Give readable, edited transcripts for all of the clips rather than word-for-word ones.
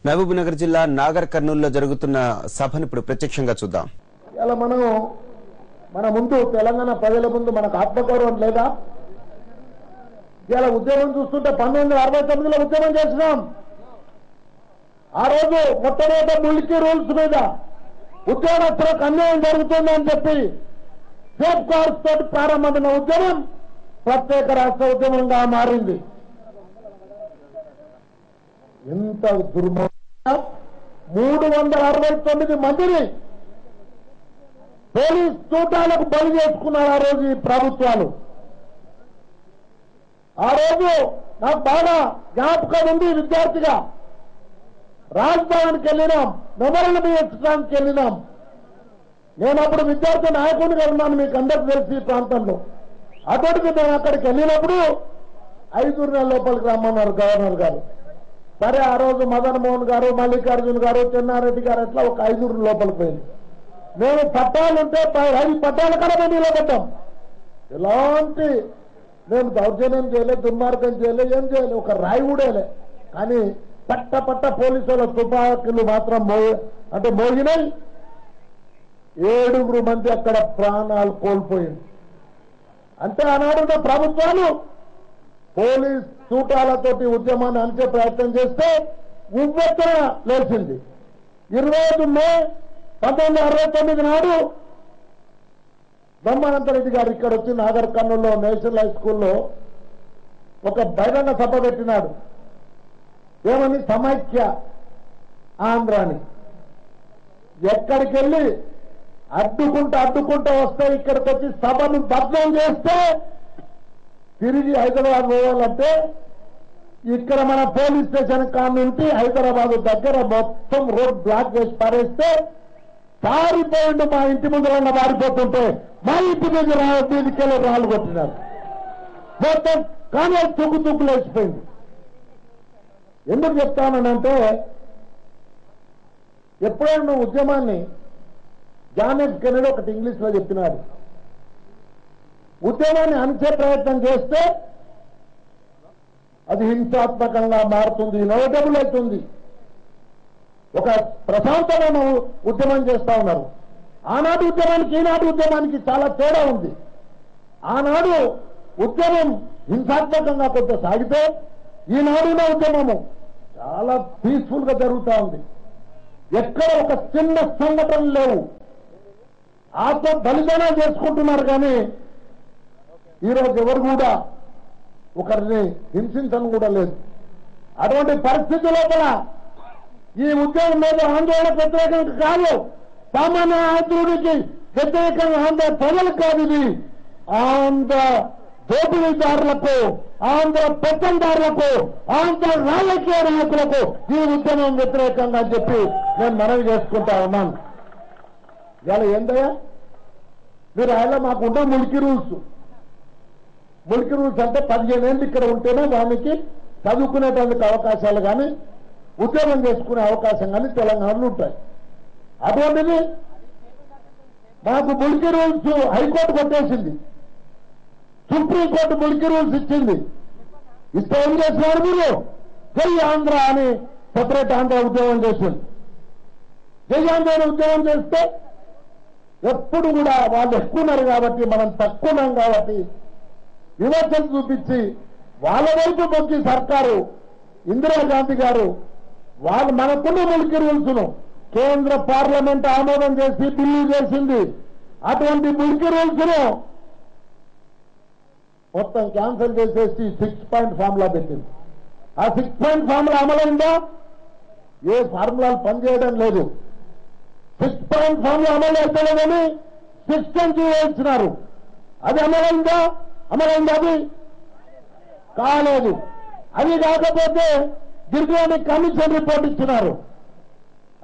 మహబూబ్నగర్ జిల్లా నాగర్ కర్నూలులో జరుగుతున్న సభను ఇప్పుడు ప్రత్యక్షంగా చూద్దాం. ఇలా మన ముందు తెలంగాణ ప్రజల ముందు మనకు ఆత్మగౌరవం లేదా? ఇలా ఉద్యమం చూస్తుంటే 1969లో ఉద్యమం చేసినాం. ఆ రోజు మొట్టమొదటి ముల్కీ రూల్స్ మీద ఉద్యోగస్తులకు అన్యాయం జరుగుతుందని చెప్పి సేఫ్ గార్డ్స్ తోటి ప్రారంభమైన ఉద్యమం ప్రత్యేక రాష్ట్ర ఉద్యమంగా మారింది. ఎంత దుర్మార్గం! 369 మందిని పోలీస్ తూటాలకు బలి చేసుకున్నారు ఆ రోజు ఈ ప్రభుత్వాలు. ఆ రోజు నాకు బాగా జ్ఞాపకం ఉంది. విద్యార్థిగా రాజ్భవన్కి వెళ్ళినాం, మెమోరియల్ ఇచ్చడానికి వెళ్ళినాం. నేను అప్పుడు విద్యార్థి నాయకుడిగా ఉన్నాను, మీకు అందరికీ తెలిసి ఈ ప్రాంతంలో. అటువంటిది నేను అక్కడికి వెళ్ళినప్పుడు 5 నెలల లోపలికి రమ్మన్నారు గవర్నర్ గారు. సరే, ఆ రోజు మదన్ మోహన్ గారు, మల్లికార్జున్ గారు, చెన్నారెడ్డి గారు అట్లా ఒక 5 లోపలికి పోయింది. మేము పట్టాలుంటే 5 పట్టాల కడ మేము నిలబడ్డాం. ఎలాంటి మేము దౌర్జన్యం చేయలే, దుర్మార్గం చేయలే, ఏం చేయలే, ఒక రాయి కూడేలే. కానీ పట్ట పోలీసుల తుపాకులు మాత్రం మోగినాయి. 7 మంది అక్కడ ప్రాణాలు కోల్పోయింది. అంటే ఆనాడున్న ప్రభుత్వాలు పోలీస్ తూటాలతోటి ఉద్యమాన్ని అంచే ప్రయత్నం చేస్తే ఉవ్వెత్తున లేచింది. 25 మే 1969 నాడు బ్రహ్మానందరెడ్డి గారు ఇక్కడ వచ్చి నాగర్ కర్నూలులో నేషనల్ హై స్కూల్లో ఒక బహిరంగ సభ పెట్టినాడు. ఏమని? సమైక్య ఆంధ్రాని. ఎక్కడికి వెళ్ళి అడ్డుకుంటూ వస్తే ఇక్కడికి వచ్చి సభను భగ్నం చేస్తే తిరిగి హైదరాబాద్ పోవాలంటే ఇక్కడ మన పోలీస్ స్టేషన్ కానుంటి హైదరాబాద్ దగ్గర మొత్తం రోడ్ బ్లాక్ చేసి పారేస్తే పారిపోయిండు. మా ఇంటి ముందు పారిపోతుంటే మా ఇంటి మీద మీదికెళ్ళి రాళ్ళు కొట్టినారు. మొత్తం కానీ తుగ్గులు వేసిపోయింది. ఎందుకు చెప్తానంటే, ఎప్పుడైనా నువ్వు ఉద్యమాన్ని జాన్ ఎఫ్ కెనడీ ఒకటి ఇంగ్లీష్ లో చెప్పినాడు, ఉద్యమాన్ని అణచే ప్రయత్నం చేస్తే అది హింసాత్మకంగా మారుతుంది, ఇన్ఎవిటబుల్ అవుతుంది. ఒక ప్రశాంతమైన ఉద్యమం చేస్తా ఉన్నారు. ఆనాడు ఉద్యమానికి ఈనాడు ఉద్యమానికి చాలా తేడా ఉంది. ఆనాడు ఉద్యమం హింసాత్మకంగా కొంత సాగితే ఈనాడున్న ఉద్యమము చాలా పీస్ఫుల్ గా జరుగుతూ ఉంది. ఎక్కడ ఒక చిన్న సంఘటనలు లేవు. ఆత్మ బలిదానాలు చేసుకుంటున్నారు. కానీ ఈరోజు ఎవరు కూడా ఒకరిని హింసించడం కూడా లేదు. అటువంటి పరిస్థితి లోపల ఈ ఉద్యమం మీద ఆందోళన వ్యతిరేకంగా కాదు, సామాన్య ఆంధ్రుడికి వ్యతిరేకంగా ఆంధ్ర ప్రజలకు కాదు, ఇది ఆంధ్ర దోపిడీదారులకు, ఆంధ్ర పెత్తందారులకు, ఆంధ్ర రాజకీయ నాయకులకు ఈ ఉద్యమం వ్యతిరేకంగా చెప్పి నేను మనవి చేసుకుంటా ఉన్నాను. ఇలా ఏందయ్యా మీరు ఆయన మాకున్న ముల్కీ రూల్స్ అంటే 15 ఏళ్ళు ఇక్కడ ఉంటేనే దానికి చదువుకునేటందుకు అవకాశాలు కానీ ఉద్యోగం చేసుకునే అవకాశం కానీ తెలంగాణలో ఉంటాయి. అటువంటిది మాకు ముల్కీ రూల్స్ హైకోర్టు కొట్టేసింది, సుప్రీంకోర్టు ముల్కీ రూల్స్ ఇచ్చింది. ఇస్తే ఏం చేస్తున్నారు మీరు? జై ఆంధ్ర అని సెపరేట్ ఆంధ్ర ఉద్యోగం చేసింది. జై ఆంధ్ర ఉద్యోగం చేస్తే ఎప్పుడు కూడా వాళ్ళు ఎక్కున్నారు కాబట్టి మనం తక్కువన్నాం కాబట్టి విమర్శలు చూపించి వాళ్ళ వైపు మొక్కి సర్కారు ఇందిరాగాంధీ గారు వాళ్ళు మనకున్న ముల్కీ రూల్స్ ను కేంద్ర పార్లమెంట్ ఆమోదం చేసి బిల్లు చేసింది. అటువంటి ముల్కీ రూల్స్ ను మొత్తం క్యాన్సిల్ చేసేసి 6 పాయింట్ ఫార్ములా పెట్టింది. ఆ 6 పాయింట్ ఫార్ములా అమలైందా? ఏ ఫార్ములాలు పనిచేయడం లేదు. 6 పాయింట్ ఫార్ములా అమలు అవుతలేదని సిస్టమ్ చేయించినారు. అది అమలైందా? అది కాలేదు. అది కాకపోతే గిరిజన కమిషన్ రిపోర్ట్ ఇచ్చినారు,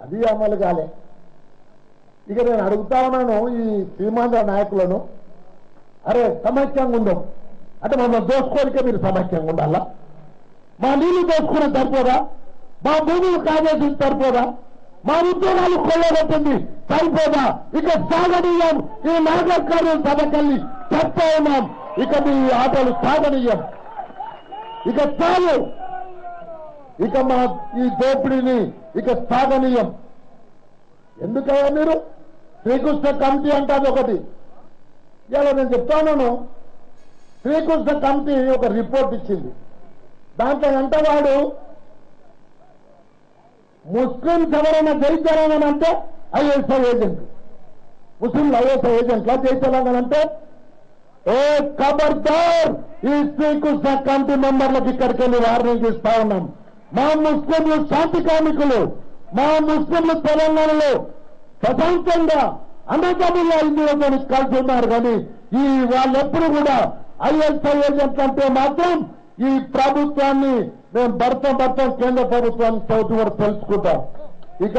అది అమలు కాలే. ఇక నేను అడుగుతా ఉన్నాను ఈ సీమాంధ్ర నాయకులను, అరే సమైక్యంగా ఉందాం అంటే మనం దోసుకోనికే మీరు సమైక్యంగా ఉండాలా? మా నీళ్లు దోసుకునే సరిపోదా? మా భూములు కాజేసి సరిపోదా? మా ఉద్యోగాలు కొల్లగొట్టింది సరిపోదా? ఇక సాగనీయం. ఈ నాగర్ కర్నూలు సభకెళ్ళి చెప్తా ఉన్నాం, ఇక మీ ఆటలు సాగనీయం. ఇక చాలు. ఇక మా ఈ దోపిడీని ఇక సాగనీయం. ఎందుకయ్యా మీరు శ్రీకృష్ణ కమిటీ అంటారు ఒకటి. ఇలా నేను చెప్తాను, శ్రీకృష్ణ కమిటీ ఒక రిపోర్ట్ ఇచ్చింది. దాంట్లో అంటే వాడు ముస్లింస్ ఎవరైనా జై తెలంగాణ అంటే ఐఎస్ఐ ఏజెంట్, ముస్లింలు ఐఎస్ఐ ఏజెంట్లా జై తెలంగాణ అంటే? ఏ ఖబర్దార్, ఈ శ్రీకృష్ణ కమిటీ మెంబర్లకు ఇక్కడికి వెళ్ళి వార్నింగ్ ఇస్తా ఉన్నాం. మా ముస్లింలు శాంతి కార్మికులు, మా ముస్లింలు తెలంగాణలో ప్రశాంతంగా అన్నదమ్ముల ఇందులో కలిసి ఉన్నారు. కానీ ఈ వాళ్ళెప్పుడు కూడా ఐఎస్ఐ ఏజెంట్లు అంటే మాత్రం ఈ ప్రభుత్వాన్ని మేము భర్తం కేంద్ర ప్రభుత్వాన్ని చదువు కూడా తెలుసుకుంటాం. ఇక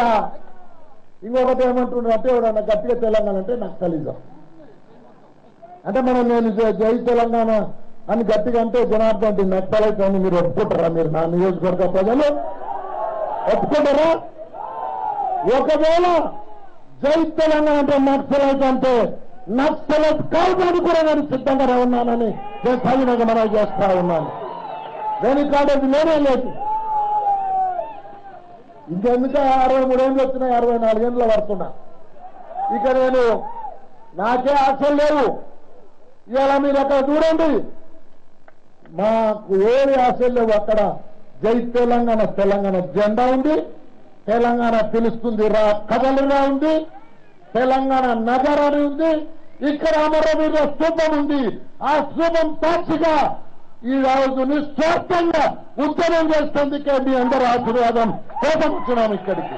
ఇంకొకటి ఏమంటున్నారు అంటే ఎవడన్నా గట్టిగా తెలంగాణ అంటే నక్సలిజం అంటే మనం నేను జై తెలంగాణ అని గట్టిగా అంటే జనార్దన్ నక్సలైట్ అని మీరు ఒప్పుకుంటారా? మీరు నా నియోజకవర్గ ప్రజలు ఒప్పుకుంటారా? ఒకవేళ జై తెలంగాణ అంటే నక్సలైట్ అంటే నక్సలైట్ కావడానికి కూడా నేను సిద్ధంగా ఉన్నానని నేను సవినగా మనవి చేస్తా ఉన్నాను. వెనుకాడేది లేనే లేదు. ఇంకెందుకు 63 ఏళ్ళు వచ్చినాయి, 64 ఏళ్ళలో పడుతున్నా. ఇక నేను నాకే ఆశలు లేవు. ఇలా మీరు అక్కడ చూడండి, మాకు ఏమి ఆశలు లేవు. అక్కడ జై తెలంగాణ తెలంగాణ జెండా ఉంది, తెలంగాణ పిలుస్తుంది రా కదలిరా ఉంది, తెలంగాణ నగరాన్ని ఉంది, ఇక్కడ అమరవీర స్తూపం ఉంది. ఆ స్తూపం సాక్షిగా ఈ రోజు నిస్వార్థంగా ఉద్యమం చేస్తుందికే మీ అందరూ ఆశీర్వాదం కోసం వచ్చినాము ఇక్కడికి.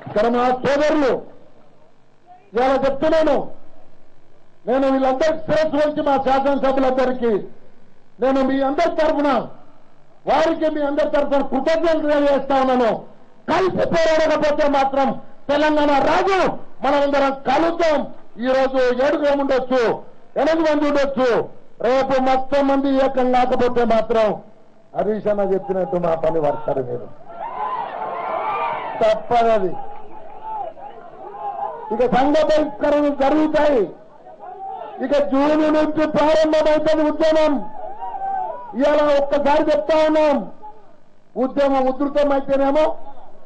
ఇక్కడ మా సోదరులు ఇలా చెప్తున్నాను, నేను వీళ్ళందరికీ శిరస్సు వచ్చి మా శాసనసభ్యులందరికీ నేను మీ అందరి తరఫున వారికి మీ అందరి తరఫున కృతజ్ఞతలు తెలియజేస్తా ఉన్నాను. కలిసి పోరాడకపోతే మాత్రం తెలంగాణ రాజు మనమందరం కలుద్దాం. ఈ రోజు 7 ఉండొచ్చు, 8 మంది ఉండొచ్చు, రేపు మొత్తం మంది ఏకం లేకపోతే మాత్రం హరీష్ అన్న చెప్పినట్టు మా పని పడతారు మీరు, తప్పదది. ఇక సంఘ బహిష్కరణలు జరుగుతాయి. ఇక జూన్ నుంచి ప్రారంభమవుతుంది ఉద్యమం. ఇలా ఒక్కసారి చెప్తా ఉన్నాం, ఉద్యమం ఉధృతం అయితేనేమో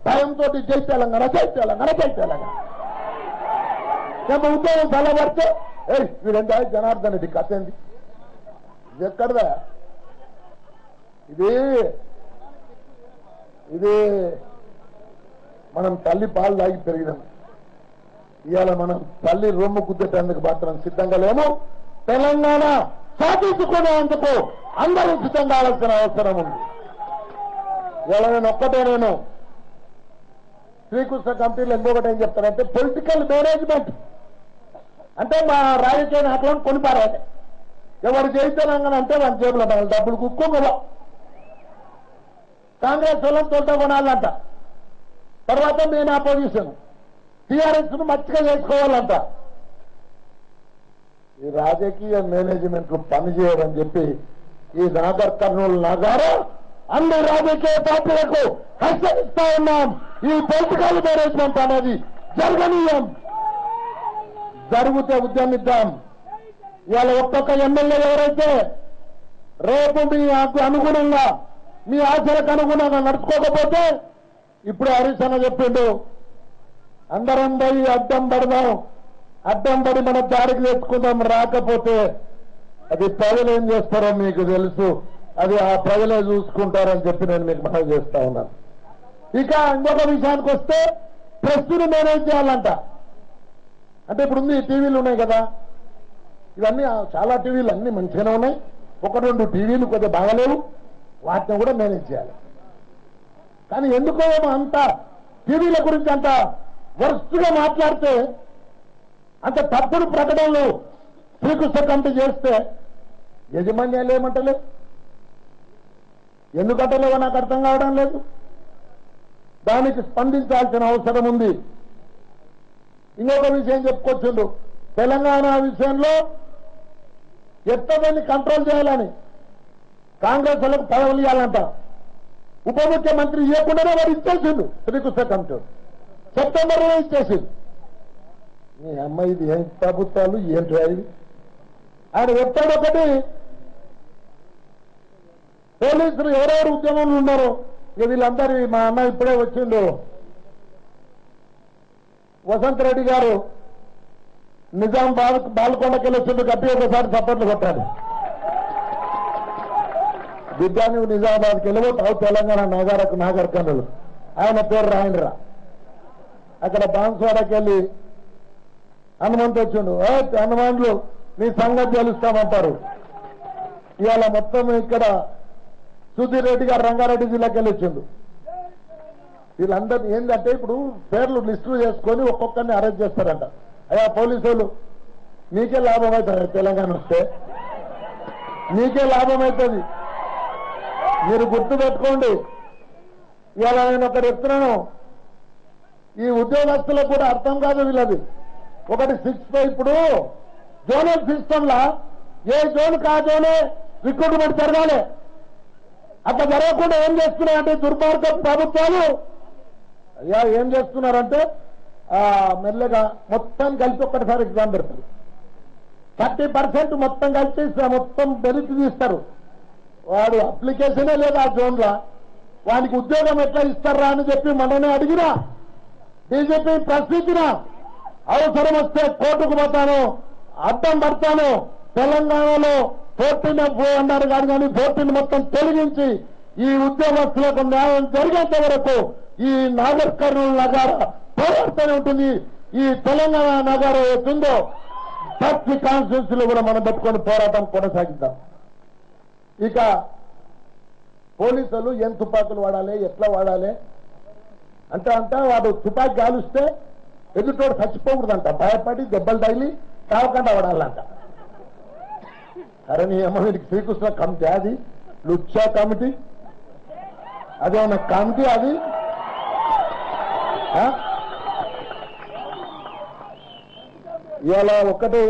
భయంతో జై తెలంగాణ జై తెలంగాణ జై తెలంగాణ. రేపు ఉద్యమం బలపడితే వీరంతా జనార్దన్ రెడ్డి కథ ఏంది, ఇది ఎక్కడదా, ఇది మనం తల్లి పాలు తాగి పెరిగినాం. ఇవాళ మనం తల్లి రొమ్ము కుద్దేటందుకు మాత్రం సిద్ధంగా లేము. తెలంగాణ సాధించుకునేందుకు అందరూ సిద్ధంగా కావాల్సిన అవసరం ఉంది. ఇవాళ నేను శ్రీకృష్ణ కమిటీలో ఇంకొకటి ఏం చెప్తానంటే పొలిటికల్ మేనేజ్మెంట్ అంటే మా రాజకీయ నాయకులను కొనిపారాలి. ఎవరు జై తెలంగాణ అంటే మన జేబులో మన డబ్బులు కుక్కోగల కాంగ్రెస్ వాళ్ళని తోట కొనాలంట, తర్వాత మెయిన్ ఆపోజిషన్ టీఆర్ఎస్ ను మచ్చిగా చేసుకోవాలంట. ఈ రాజకీయ మేనేజ్మెంట్లు పనిచేయడని చెప్పి ఈ నాగర్ కర్నూలు నగారు అన్ని రాజకీయ పార్టీలకు హెచ్చరిస్తా ఉన్నాం. ఈ పొలిటికల్ మేనేజ్మెంట్ అనేది జరగనీయం. జరిగితే ఉద్యమిద్దాం. ఇవాళ ఒక్కొక్క ఎమ్మెల్యే ఎవరైతే రేపు మీ అనుగుణంగా మీ ఆశలకు అనుగుణంగా నడుచుకోకపోతే ఇప్పుడు హరీష్ అన్న చెప్పిండు, అందరం పోయి అడ్డం పడదాం, అడ్డం పడి మన దారికి తెచ్చుకుందాం. రాకపోతే అది ప్రజలు ఏం చేస్తారో మీకు తెలుసు, అది ఆ ప్రజలే చూసుకుంటారని చెప్పి నేను మీకు మనవి చేస్తా ఉన్నాను. ఇక ఇంకొక విషయానికి వస్తే ప్రెస్ను మేనేజ్ చేయాలంట. అంటే ఇప్పుడు ఉంది టీవీలు ఉన్నాయి కదా, ఇవన్నీ చాలా టీవీలు అన్ని మంచిగానే ఉన్నాయి, 1-2 టీవీలు కొద్దిగా బాగలేవు, వాటిని కూడా మేనేజ్ చేయాలి. కానీ ఎందుకో అంత టీవీల గురించి అంత వరుసగా మాట్లాడితే, అంత తప్పుడు ప్రకటనలు శ్రీకృష్ణ కమిటీ చేస్తే యజమాన్యాలు ఏమంటలేవు, ఎందుకంటలేవో నాకు అర్థం కావడం లేదు. దానికి స్పందించాల్సిన అవసరం ఉంది. ఇంకొక విషయం చెప్పుకొచ్చిండు, తెలంగాణ విషయంలో ఎంతమంది కంట్రోల్ చేయాలని కాంగ్రెస్ వాళ్ళకు పదవులు ఇవ్వాలంట. ఉప ముఖ్యమంత్రి ఇవ్వకుండానే వారు ఇచ్చేసిండు. శ్రీకృష్ణ కమిటీ సెప్టెంబర్లో ఇచ్చేసింది. మీ అమ్మాయి ఇది ఏం ప్రభుత్వాలు ఏంటి అవి ఆయన చెప్తాడు ఒకటి, పోలీసులు ఎవరెవరు ఉద్యమంలో ఉన్నారో ఇక వీళ్ళందరూ మా అన్న ఇప్పుడే వచ్చిండు వసంత్ రెడ్డి గారు నిజాం బాల్కొండకెళ్ళి వచ్చిండు గట్టి ఒకసారి చప్పట్లు కొట్టాడు. బిడ్డ నువ్వు నిజామాబాద్కి వెళ్ళిపోతావు తెలంగాణ నాగర్ కర్నూలు ఆయన పేరు రాయండిరా. అక్కడ బాన్స్వాడకి వెళ్ళి హనుమంతు వచ్చిండు హనుమాన్లు నీ సంగతి తెలుస్తామంటారు. ఇవాళ మొత్తం ఇక్కడ సుధీర్ రెడ్డి గారు రంగారెడ్డి జిల్లాకి వెళ్ళి వచ్చిండు. వీళ్ళందరినీ ఏంటంటే ఇప్పుడు పేర్లు లిస్టులు చేసుకొని ఒక్కొక్కరిని అరెస్ట్ చేస్తారంట. అయ్యా పోలీసు వాళ్ళు మీకే లాభం అవుతుంది, తెలంగాణ వస్తే మీకే లాభం అవుతుంది, మీరు గుర్తు పెట్టుకోండి. ఇవాళ నేను ఒకటి చెప్తున్నాను, ఈ ఉద్యోగస్తులకు కూడా అర్థం కాదు వీళ్ళది. ఒకటి 6 ఇప్పుడు జోనల్ సిస్టంలా ఏ జోన్కి ఆ జోనే రిక్రూట్మెంట్ జరగాలి. అట్లా జరగకుండా ఏం చేస్తున్నారంటే దుర్మార్గ ప్రభుత్వాలు అయ్యా ఏం చేస్తున్నారంటే మెల్లగా మొత్తం కలిపి ఒక్కటిసారి ఎగ్జామ్ పెడతారు. 30% మొత్తం కలిపి మొత్తం బెనిఫిట్ తీస్తారు. వాడు అప్లికేషనే లేదు ఆ జోన్లో, వానికి ఉద్యోగం ఎట్లా ఇస్తారా అని చెప్పి మననే అడిగినా బీజేపీ ప్రశ్నించినా అవసరం వస్తే కోర్టుకు పోతాను, అడ్డం పడతాను. తెలంగాణలో 14F అన్నారు కానీ 14 మొత్తం తొలగించి ఈ ఉద్యోగస్తులకు న్యాయం జరిగేంత వరకు ఈ నాగర్ కర్నూలు నగర పోరాడుతూనే ఉంటుంది. ఈ తెలంగాణ నగరం అవుతుందో ప్రతి కాన్స్టిట్యూన్సీలో కూడా మనం పెట్టుకొని పోరాటం కొనసాగిద్దాం. ఇక పోలీసులు ఏం తుపాకులు వాడాలి, ఎట్లా వాడాలి అంటే వాడు తుపాకి గాలిస్తే ఎదుటోడు చచ్చిపోకూడదంట, భయపడి దెబ్బలు తగిలి తావకుండా వాడాలంట. అరే నీ అమ్మ వీడికి శ్రీకృష్ణ కమిటీ అది లుచ్చా కమిటీ అదేమన్నా కమిటీ అది ఇవాళ ఒకటి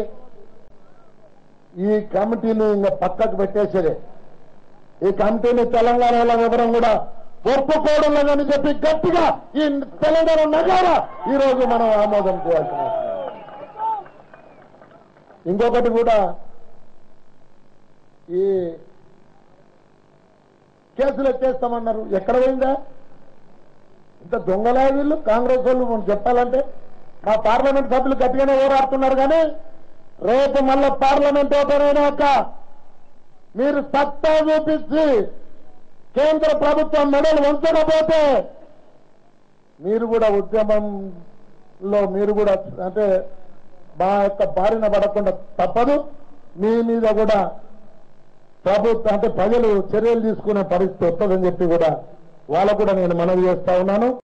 ఈ కమిటీని ఇంకా పక్కకు పెట్టేసేదే. ఈ కమిటీని తెలంగాణలో వివరం కూడా ఒప్పుకోవడం లేదని చెప్పి గట్టిగా ఈ తెలంగాణ నగర ఈ రోజు మనం ఆమోదం చేయాల్సిన ఇంకొకటి కూడా ఈ కేసులు ఎత్తేస్తామన్నారు. ఎక్కడ పోయిందా ఇంత దొంగలా వీళ్ళు కాంగ్రెస్ వాళ్ళు? మనం చెప్పాలంటే మా పార్లమెంట్ సభ్యులు గట్టిగానే పోరాడుతున్నారు కానీ రేపు మళ్ళా పార్లమెంట్ ఓపెన్ అయినాక మీరు సత్తా చూపించి కేంద్ర ప్రభుత్వం మెడలు వంచకపోతే మీరు కూడా ఉద్యమంలో మీరు కూడా అంటే మా యొక్క బారిన పడకుండా తప్పదు. మీ మీద కూడా ప్రభుత్వం అంటే ప్రజలు చర్యలు తీసుకునే పరిస్థితి వస్తుందని చెప్పి కూడా వాళ్ళకు కూడా నేను మనవి చేస్తా ఉన్నాను.